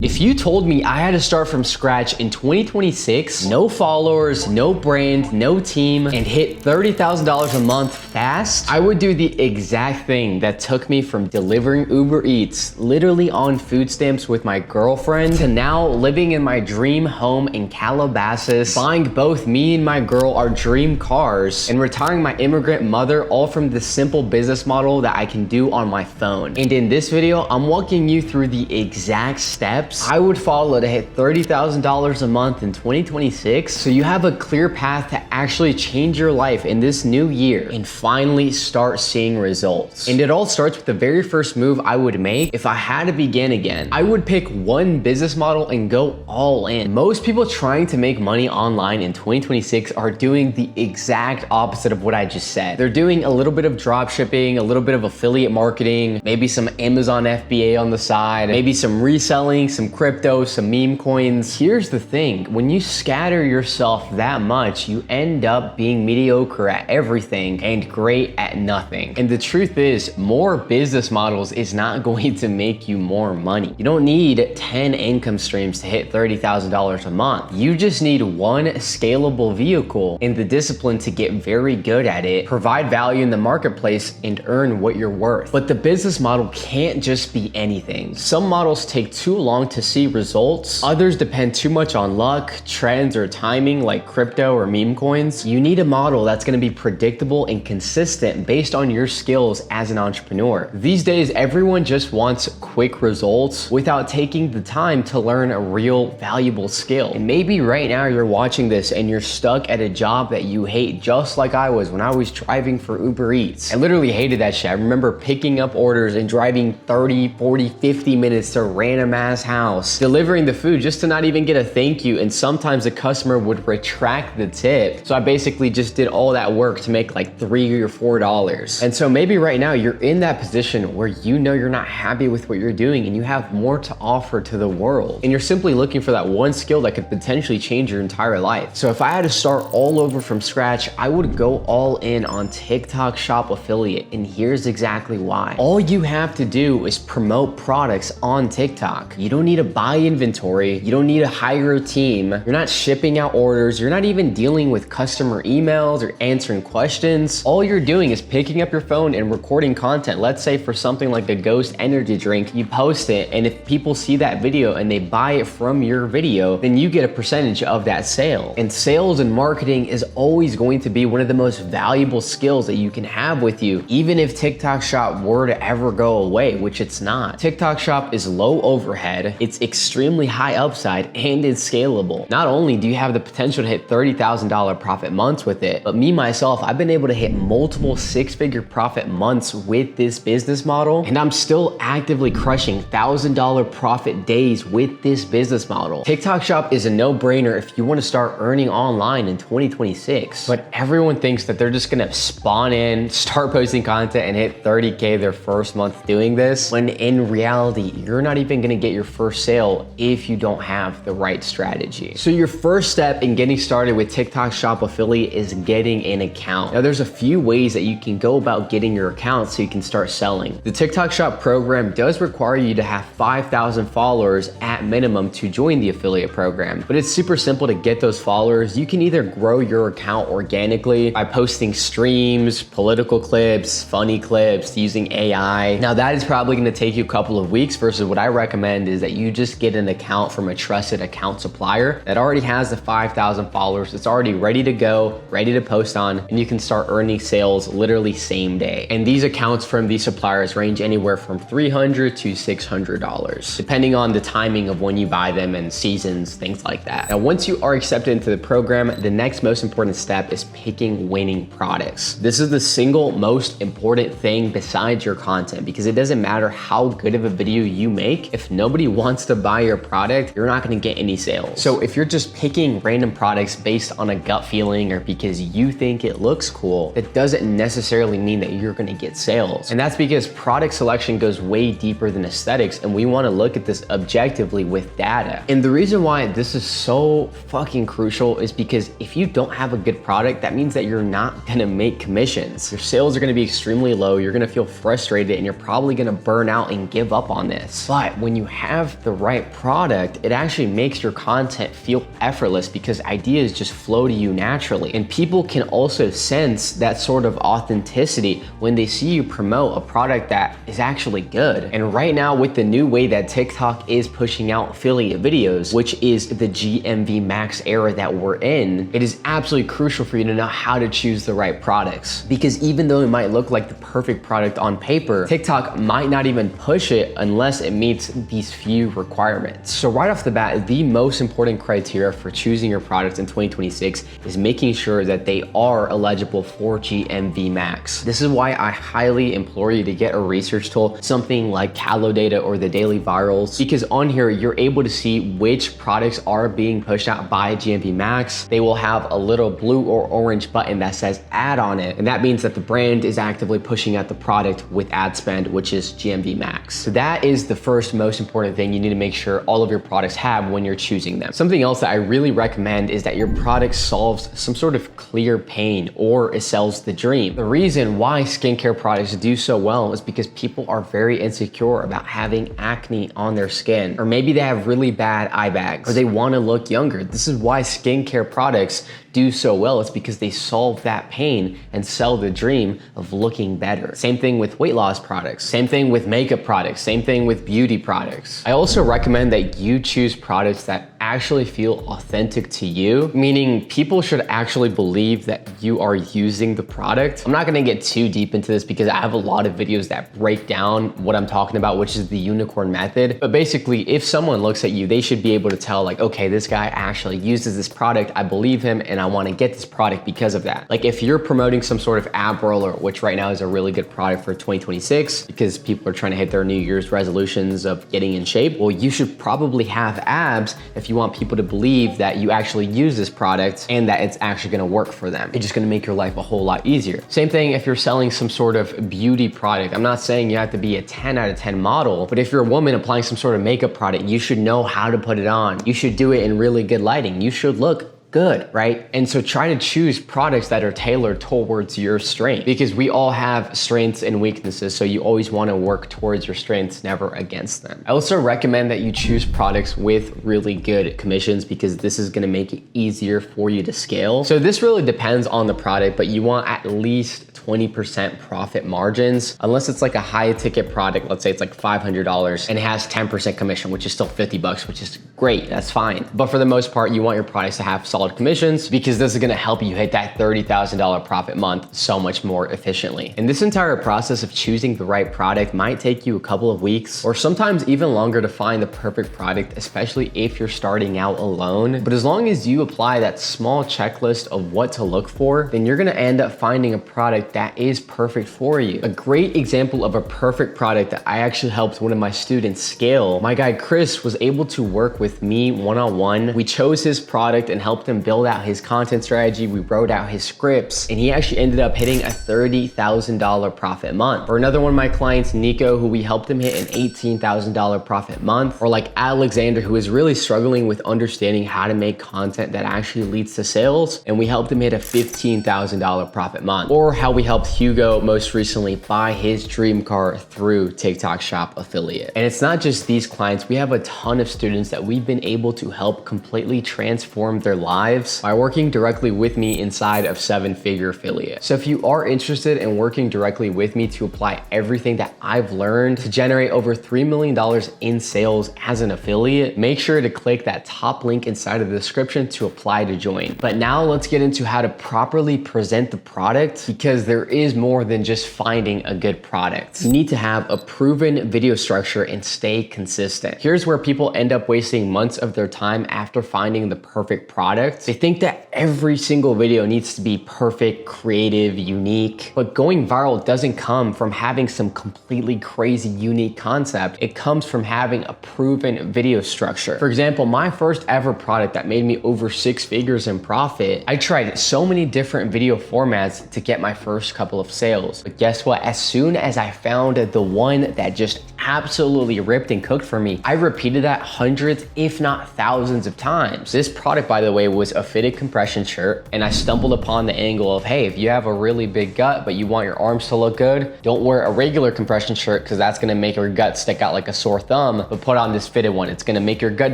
If you told me I had to start from scratch in 2026, no followers, no brand, no team, and hit $30,000 a month fast, I would do the exact thing that took me from delivering Uber Eats, literally on food stamps with my girlfriend, to now living in my dream home in Calabasas, buying both me and my girl our dream cars, and retiring my immigrant mother, all from the simple business model that I can do on my phone. And in this video, I'm walking you through the exact steps I would follow to hit $30,000 a month in 2026, so you have a clear path to actually change your life in this new year and finally start seeing results. And it all starts with the very first move I would make if I had to begin again. I would pick one business model and go all in. Most people trying to make money online in 2026 are doing the exact opposite of what I just said. They're doing a little bit of drop shipping, a little bit of affiliate marketing, maybe some Amazon FBA on the side, maybe some reselling, some crypto, some meme coins. Here's the thing, when you scatter yourself that much, you end up being mediocre at everything and great at nothing. And the truth is, more business models is not going to make you more money. You don't need 10 income streams to hit $30,000 a month. You just need one scalable vehicle and the discipline to get very good at it, provide value in the marketplace, and earn what you're worth. But the business model can't just be anything. Some models take too long to see results. Others depend too much on luck, trends, or timing like crypto or meme coins. You need a model that's going to be predictable and consistent based on your skills as an entrepreneur. These days, everyone just wants quick results without taking the time to learn a real valuable skill. And maybe right now you're watching this and you're stuck at a job that you hate, just like I was when I was driving for Uber Eats. I literally hated that shit. I remember picking up orders and driving 30, 40, 50 minutes to a random ass house, delivering the food just to not even get a thank you, and sometimes the customer would retract the tip. So I basically just did all that work to make like $3 or $4. And so maybe right now you're in that position where you know you're not happy with what you're doing and you have more to offer to the world. And you're simply looking for that one skill that could potentially change your entire life. So if I had to start all over from scratch, I would go all in on TikTok Shop Affiliate. And here's exactly why. All you have to do is promote products on TikTok. You don't need to buy inventory. You don't need to hire a team. You're not shipping out orders. You're not even dealing with customer emails or answering questions. All you're doing is picking up your phone and recording content. Let's say for something like a Ghost energy drink, you post it, and if people see that video and they buy it from your video, then you get a percentage of that sale. And sales and marketing is always going to be one of the most valuable skills that you can have with you, even if TikTok Shop were to ever go away, which it's not. TikTok Shop is low overhead, it's extremely high upside, and it's scalable. Not only do you have the potential to hit $30,000 profit months with it, but me myself, I've been able to hit multiple six-figure profit months with this business model, and I'm still actively crushing $1,000 profit days with this business model. TikTok Shop is a no-brainer if you want to start earning online in 2026, but everyone thinks that they're just gonna spawn in, start posting content, and hit 30K their first month doing this, when in reality, you're not even gonna get your first sale if you don't have the right strategy. So your first step in getting started with TikTok Shop Affiliate is getting an account. Now there's a few ways that you can go about getting your account so you can start selling. The TikTok Shop program does require you to have 5,000 followers at minimum to join the affiliate program, but it's super simple to get those followers. You can either grow your account organically by posting streams, political clips, funny clips, using AI. Now that is probably gonna take you a couple of weeks, versus what I recommend is that you just get an account from a trusted account supplier that already has the 5,000 followers. It's already ready to go, ready to post on, and you can start earning sales literally same day. And these accounts from these suppliers range anywhere from $300 to $600, depending on the timing of when you buy them and seasons, things like that. Now, once you are accepted into the program, the next most important step is picking winning products. This is the single most important thing besides your content, because it doesn't matter how good of a video you make. If nobody wants to buy your product, you're not gonna get any sales. So if you're just picking random products based on a gut feeling or because you think it looks cool, it doesn't necessarily mean that you're gonna get sales. And that's because product selection goes way deeper than aesthetics, and we wanna look at this objectively with data. And the reason why this is so fucking crucial is because if you don't have a good product, that means that you're not gonna make commissions. Your sales are gonna be extremely low, you're gonna feel frustrated, and you're probably gonna burn out and give up on this. But when you have have the right product, it actually makes your content feel effortless because ideas just flow to you naturally. And people can also sense that sort of authenticity when they see you promote a product that is actually good. And right now, with the new way that TikTok is pushing out affiliate videos, which is the GMV max era that we're in, it is absolutely crucial for you to know how to choose the right products. Because even though it might look like the perfect product on paper, TikTok might not even push it unless it meets these few requirements. So right off the bat, the most important criteria for choosing your products in 2026 is making sure that they are eligible for GMV max. This is why I highly implore you to get a research tool, something like Calo Data or the Daily Virals, because on here, you're able to see which products are being pushed out by GMV max. They will have a little blue or orange button that says ad on it. And that means that the brand is actively pushing out the product with ad spend, which is GMV max. So that is the first most important thing you need to make sure all of your products have when you're choosing them. Something else that I really recommend is that your product solves some sort of clear pain or it sells the dream. The reason why skincare products do so well is because people are very insecure about having acne on their skin, or maybe they have really bad eye bags, or they want to look younger. This is why skincare products do so well. It's because they solve that pain and sell the dream of looking better. Same thing with weight loss products, same thing with makeup products, same thing with beauty products. I also recommend that you choose products that actually feel authentic to you, meaning people should actually believe that you are using the product. I'm not gonna get too deep into this because I have a lot of videos that break down what I'm talking about, which is the unicorn method. But basically, if someone looks at you, they should be able to tell like, okay, this guy actually uses this product, I believe him, and I wanna get this product because of that. Like if you're promoting some sort of ab roller, which right now is a really good product for 2026 because people are trying to hit their New Year's resolutions of getting in shape, well, you should probably have abs if you want people to believe that you actually use this product and that it's actually gonna work for them. It's just gonna make your life a whole lot easier. Same thing if you're selling some sort of beauty product. I'm not saying you have to be a 10 out of 10 model, but if you're a woman applying some sort of makeup product, you should know how to put it on. You should do it in really good lighting. You should look good, right? And so try to choose products that are tailored towards your strength, because we all have strengths and weaknesses. So you always want to work towards your strengths, never against them. I also recommend that you choose products with really good commissions because this is going to make it easier for you to scale. So this really depends on the product, but you want at least 20% profit margins, unless it's like a high ticket product. Let's say it's like $500 and it has 10% commission, which is still 50 bucks, which is great. That's fine. But for the most part, you want your products to have solid commissions because this is going to help you hit that $30,000 profit month so much more efficiently. And this entire process of choosing the right product might take you a couple of weeks or sometimes even longer to find the perfect product, especially if you're starting out alone. But as long as you apply that small checklist of what to look for, then you're going to end up finding a product that is perfect for you. A great example of a perfect product that I actually helped one of my students scale, my guy Chris was able to work with me one-on-one. We chose his product and helped him build out his content strategy. We wrote out his scripts and he actually ended up hitting a $30,000 profit month. Or another one of my clients, Nico, who we helped him hit an $18,000 profit month. Or like Alexander, who is really struggling with understanding how to make content that actually leads to sales, and we helped him hit a $15,000 profit month. Or how we helped Hugo most recently buy his dream car through TikTok Shop affiliate. And it's not just these clients, we have a ton of students that we've been able to help completely transform their lives by working directly with me inside of 7-Figure Affiliate. So if you are interested in working directly with me to apply everything that I've learned to generate over $3 million in sales as an affiliate, make sure to click that top link inside of the description to apply to join. But now let's get into how to properly present the product, because there is more than just finding a good product. You need to have a proven video structure and stay consistent. Here's where people end up wasting months of their time after finding the perfect product. They think that every single video needs to be perfect, creative, unique, but going viral doesn't come from having some completely crazy unique concept. It comes from having a proven video structure. For example, my first ever product that made me over 6 figures in profit, I tried so many different video formats to get my first couple of sales. But guess what? As soon as I found the one that just absolutely ripped and cooked for me. I repeated that hundreds, if not thousands of times. This product, by the way, was a fitted compression shirt, and I stumbled upon the angle of, hey, if you have a really big gut, but you want your arms to look good, don't wear a regular compression shirt because that's gonna make your gut stick out like a sore thumb, but put on this fitted one. It's gonna make your gut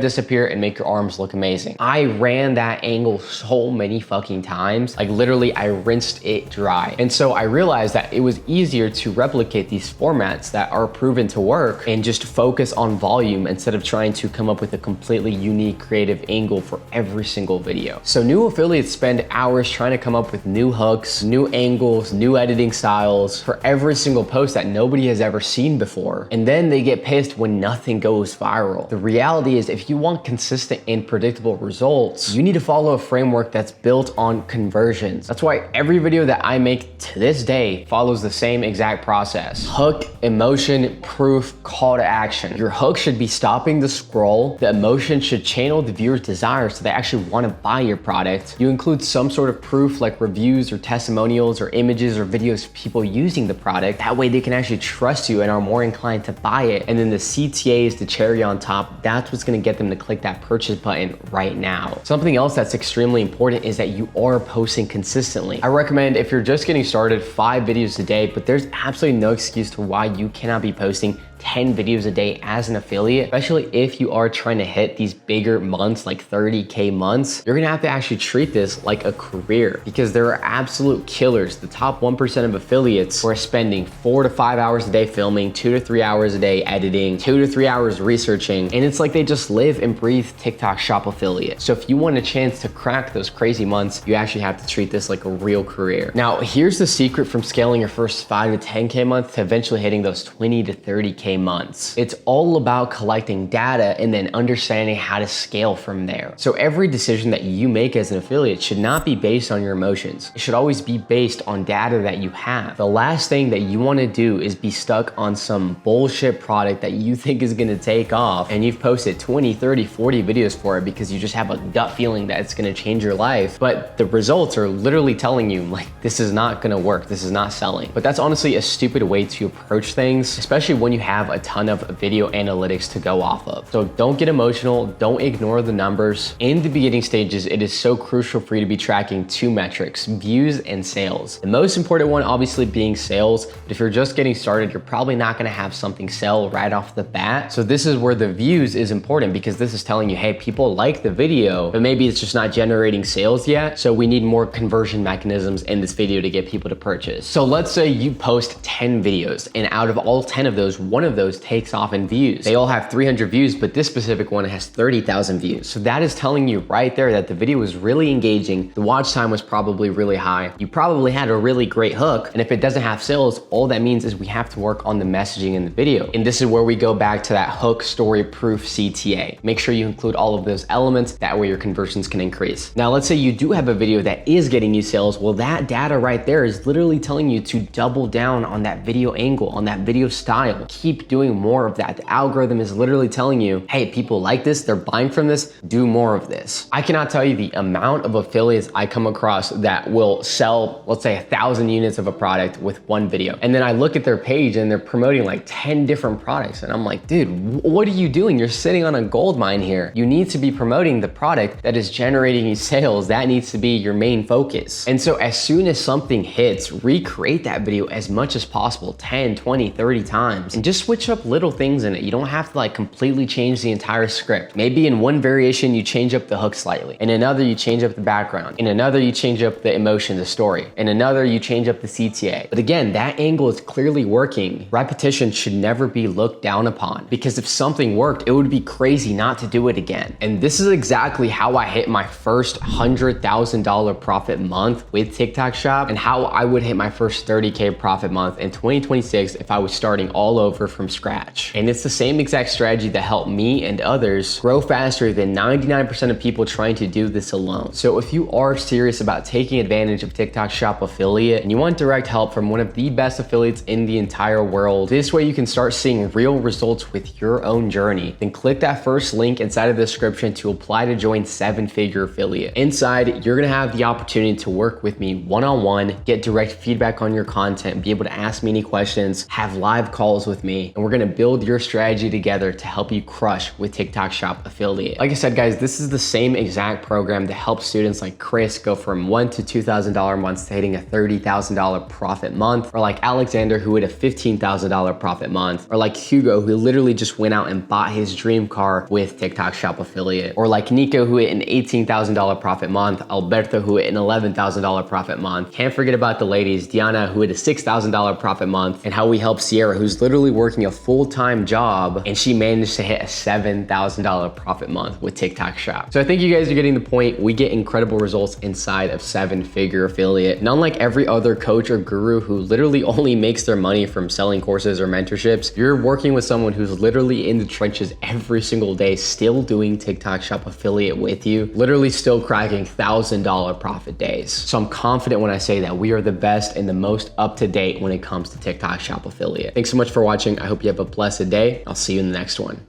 disappear and make your arms look amazing. I ran that angle so many fucking times. Like literally, I rinsed it dry. And so I realized that it was easier to replicate these formats that are proven to work and just focus on volume instead of trying to come up with a completely unique creative angle for every single video. So new affiliates spend hours trying to come up with new hooks, new angles, new editing styles for every single post that nobody has ever seen before. And then they get pissed when nothing goes viral. The reality is, if you want consistent and predictable results, you need to follow a framework that's built on conversions. That's why every video that I make to this day follows the same exact process. Hook, emotion, proof, call to action. Your hook should be stopping the scroll. The emotion should channel the viewer's desire so they actually want to buy your product. You include some sort of proof like reviews or testimonials or images or videos of people using the product. That way they can actually trust you and are more inclined to buy it. And then the CTA is the cherry on top. That's what's going to get them to click that purchase button right now. Something else that's extremely important is that you are posting consistently. I recommend, if you're just getting started, 5 videos a day, but there's absolutely no excuse to why you cannot be posting 10 videos a day as an affiliate, especially if you are trying to hit these bigger months, like 30K months. You're gonna have to actually treat this like a career, because there are absolute killers. The top 1% of affiliates who are spending 4 to 5 hours a day filming, 2 to 3 hours a day editing, 2 to 3 hours researching, and it's like they just live and breathe TikTok Shop affiliate. So if you want a chance to crack those crazy months, you actually have to treat this like a real career. Now, here's the secret from scaling your first 5 to 10K months to eventually hitting those 20 to 30K months. It's all about collecting data and then understanding how to scale from there. So every decision that you make as an affiliate should not be based on your emotions. It should always be based on data that you have. The last thing that you want to do is be stuck on some bullshit product that you think is going to take off, and you've posted 20, 30, 40 videos for it because you just have a gut feeling that it's going to change your life, but the results are literally telling you like, this is not going to work, this is not selling. But that's honestly a stupid way to approach things, especially when you have a ton of video analytics to go off of. So don't get emotional, don't ignore the numbers. In the beginning stages, it is so crucial for you to be tracking 2 metrics, views and sales. The most important one obviously being sales, but if you're just getting started, you're probably not gonna have something sell right off the bat. So this is where the views is important, because this is telling you, hey, people like the video, but maybe it's just not generating sales yet. So we need more conversion mechanisms in this video to get people to purchase. So let's say you post 10 videos, and out of all 10 of those, one of those takes off in views. They all have 300 views, but this specific one has 30,000 views. So that is telling you right there that the video was really engaging. The watch time was probably really high. You probably had a really great hook. And if it doesn't have sales, all that means is we have to work on the messaging in the video. And this is where we go back to that hook, story, proof, CTA. Make sure you include all of those elements. That way your conversions can increase. Now, let's say you do have a video that is getting you sales. Well, that data right there is literally telling you to double down on that video angle, on that video style. Keep doing more of that. The algorithm is literally telling you, hey, people like this, they're buying from this, do more of this. I cannot tell you the amount of affiliates I come across that will sell, let's say 1,000 units of a product with one video. And then I look at their page and they're promoting like 10 different products. And I'm like, dude, what are you doing? You're sitting on a gold mine here. You need to be promoting the product that is generating you sales. That needs to be your main focus. And so as soon as something hits, recreate that video as much as possible, 10, 20, 30 times, and just switch up little things in it. You don't have to like completely change the entire script. Maybe in one variation, you change up the hook slightly. In another, you change up the background. In another, you change up the emotion, the story. In another, you change up the CTA. But again, that angle is clearly working. Repetition should never be looked down upon, because if something worked, it would be crazy not to do it again. And this is exactly how I hit my first $100,000 profit month with TikTok Shop, and how I would hit my first 30K profit month in 2026 if I was starting all over from scratch. And it's the same exact strategy that helped me and others grow faster than 99% of people trying to do this alone. So if you are serious about taking advantage of TikTok Shop affiliate and you want direct help from one of the best affiliates in the entire world, this way you can start seeing real results with your own journey, then click that first link inside of the description to apply to join 7-figure affiliate. Inside, you're gonna have the opportunity to work with me one-on-one, get direct feedback on your content, be able to ask me any questions, have live calls with me, me, and we're gonna build your strategy together to help you crush with TikTok Shop affiliate. Like I said, guys, this is the same exact program to help students like Chris go from $1,000 to $2,000 months to hitting a $30,000 profit month, or like Alexander, who hit a $15,000 profit month, or like Hugo, who literally just went out and bought his dream car with TikTok Shop affiliate, or like Nico, who hit an $18,000 profit month, Alberto, who hit an $11,000 profit month. Can't forget about the ladies, Diana, who hit a $6,000 profit month, and how we help Sierra, who's literally working a full-time job, and she managed to hit a $7,000 profit month with TikTok Shop. So I think you guys are getting the point. We get incredible results inside of 7-figure affiliate. And unlike every other coach or guru who literally only makes their money from selling courses or mentorships, you're working with someone who's literally in the trenches every single day, still doing TikTok Shop affiliate with you, literally still cracking $1,000 profit days. So I'm confident when I say that we are the best and the most up-to-date when it comes to TikTok Shop affiliate. Thanks so much for watching. I hope you have a blessed day. I'll see you in the next one.